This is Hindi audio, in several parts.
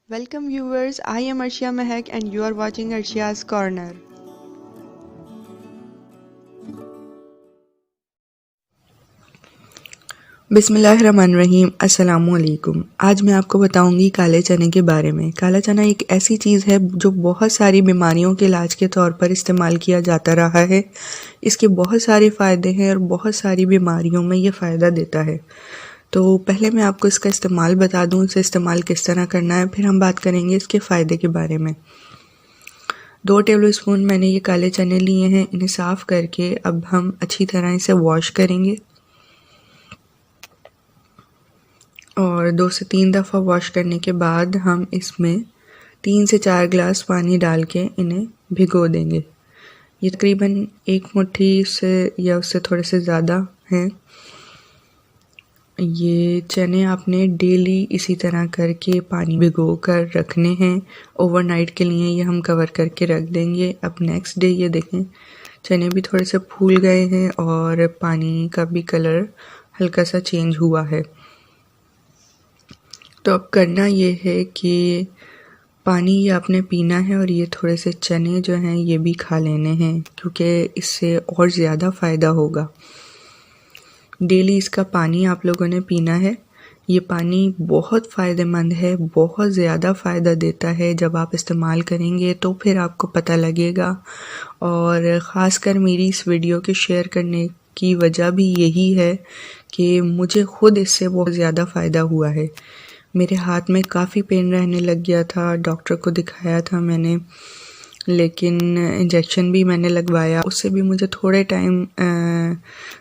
Welcome viewers, I am Arshia Mehak and you are watching Arshia's Corner. बिस्मिल्लाहिर्रहमानिर्रहीम, अस्सलामुअलैकुम। आज मैं आपको बताऊंगी काले चने के बारे में। काला चना एक ऐसी चीज़ है जो बहुत सारी बीमारियों के इलाज के तौर पर इस्तेमाल किया जाता रहा है। इसके बहुत सारे फ़ायदे हैं और बहुत सारी बीमारियों में ये फ़ायदा देता है। तो पहले मैं आपको इसका इस्तेमाल बता दूं, इसे इस्तेमाल किस तरह करना है, फिर हम बात करेंगे इसके फ़ायदे के बारे में। 2 टेबलस्पून मैंने ये काले चने लिए हैं। इन्हें साफ़ करके अब हम अच्छी तरह इसे वॉश करेंगे और 2 से 3 दफ़ा वॉश करने के बाद हम इसमें 3 से 4 गिलास पानी डाल के इन्हें भिगो देंगे। ये तकरीबन 1 मुट्ठी से या उससे थोड़े से ज़्यादा हैं। ये चने आपने डेली इसी तरह करके पानी भिगो कर रखने हैं। ओवरनाइट के लिए ये हम कवर करके रख देंगे। अब नेक्स्ट डे ये देखें चने भी थोड़े से फूल गए हैं और पानी का भी कलर हल्का सा चेंज हुआ है। तो अब करना ये है कि पानी ये आपने पीना है और ये थोड़े से चने जो हैं ये भी खा लेने हैं, क्योंकि इससे और ज़्यादा फ़ायदा होगा। डेली इसका पानी आप लोगों ने पीना है। ये पानी बहुत फ़ायदेमंद है, बहुत ज़्यादा फ़ायदा देता है। जब आप इस्तेमाल करेंगे तो फिर आपको पता लगेगा। और ख़ासकर मेरी इस वीडियो के शेयर करने की वजह भी यही है कि मुझे ख़ुद इससे बहुत ज़्यादा फ़ायदा हुआ है। मेरे हाथ में काफ़ी पेन रहने लग गया था, डॉक्टर को दिखाया था मैंने, लेकिन इंजेक्शन भी मैंने लगवाया, उससे भी मुझे थोड़े टाइम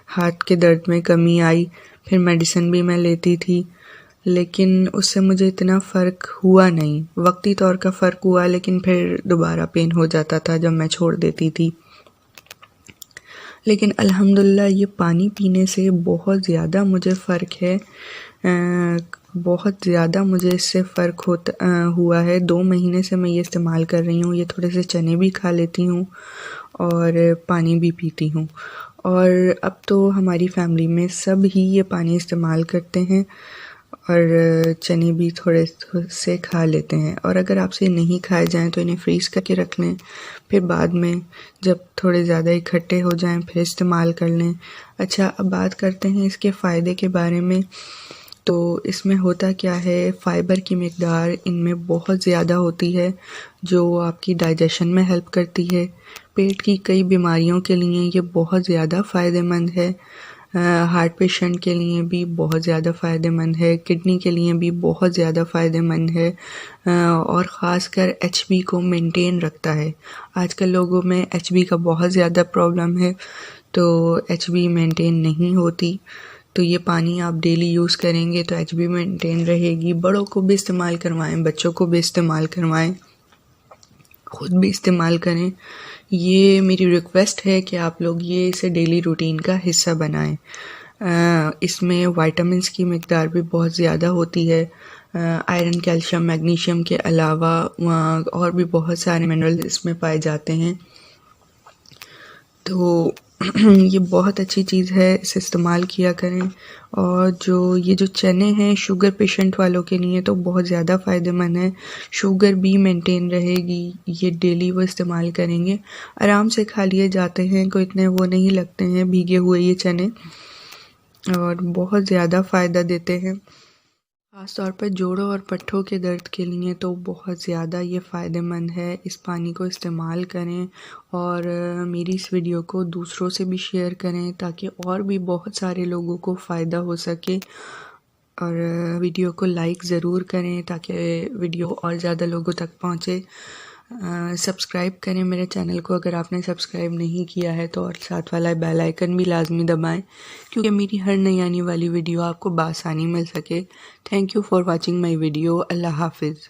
हाथ के दर्द में कमी आई। फिर मेडिसिन भी मैं लेती थी, लेकिन उससे मुझे इतना फ़र्क हुआ नहीं। वक्ती तौर का फ़र्क हुआ, लेकिन फिर दोबारा पेन हो जाता था जब मैं छोड़ देती थी। लेकिन अल्हम्दुलिल्लाह ये पानी पीने से बहुत ज़्यादा मुझे फ़र्क है। बहुत ज़्यादा मुझे इससे फ़र्क हुआ है। 2 महीने से मैं ये इस्तेमाल कर रही हूँ। ये थोड़े से चने भी खा लेती हूँ और पानी भी पीती हूँ। और अब तो हमारी फैमिली में सब ही ये पानी इस्तेमाल करते हैं और चने भी थोड़े से खा लेते हैं। और अगर आपसे नहीं खाए जाएँ तो इन्हें फ्रीज़ करके रख लें, फिर बाद में जब थोड़े ज़्यादा इकट्ठे हो जाएँ फिर इस्तेमाल कर लें। अच्छा, अब बात करते हैं इसके फ़ायदे के बारे में। तो इसमें होता क्या है, फ़ाइबर की मिक़दार इनमें बहुत ज़्यादा होती है, जो आपकी डाइजेशन में हेल्प करती है। पेट की कई बीमारियों के लिए ये बहुत ज़्यादा फ़ायदेमंद है। हार्ट पेशेंट के लिए भी बहुत ज़्यादा फ़ायदेमंद है, किडनी के लिए भी बहुत ज़्यादा फ़ायदेमंद है और ख़ासकर एचबी को मेंटेन रखता है। आजकल लोगों में एचबी का बहुत ज़्यादा प्रॉब्लम है, तो एचबी मेंटेन नहीं होती। तो ये पानी आप डेली यूज़ करेंगे तो एचबी मेंटेन रहेगी। बड़ों को भी इस्तेमाल करवाएं, बच्चों को भी इस्तेमाल करवाएं, ख़ुद भी इस्तेमाल करें। ये मेरी रिक्वेस्ट है कि आप लोग ये इसे डेली रूटीन का हिस्सा बनाएं। इसमें विटामिन्स की मिक़दार भी बहुत ज़्यादा होती है। आयरन, कैल्शियम, मैग्नीशियम के अलावा और भी बहुत सारे मिनरल्स इसमें पाए जाते हैं। तो ये बहुत अच्छी चीज़ है, इसे इस्तेमाल किया करें। और ये जो चने हैं शुगर पेशेंट वालों के लिए तो बहुत ज़्यादा फ़ायदेमंद है। शुगर भी मेंटेन रहेगी, ये डेली वो इस्तेमाल करेंगे। आराम से खा लिए जाते हैं, कोई इतने वो नहीं लगते हैं भीगे हुए ये चने, और बहुत ज़्यादा फ़ायदा देते हैं। ख़ास तौर पर जोड़ों और पट्ठों के दर्द के लिए तो बहुत ज़्यादा ये फ़ायदेमंद है। इस पानी को इस्तेमाल करें और मेरी इस वीडियो को दूसरों से भी शेयर करें ताकि और भी बहुत सारे लोगों को फ़ायदा हो सके। और वीडियो को लाइक ज़रूर करें ताकि वीडियो और ज़्यादा लोगों तक पहुँचे। सब्सक्राइब करें मेरे चैनल को अगर आपने सब्सक्राइब नहीं किया है तो, और साथ वाला बेल आइकन भी लाजमी दबाएं, क्योंकि मेरी हर नई आने वाली वीडियो आपको बआसानी मिल सके। Thank you for watching my video. अल्लाह हाफिज़।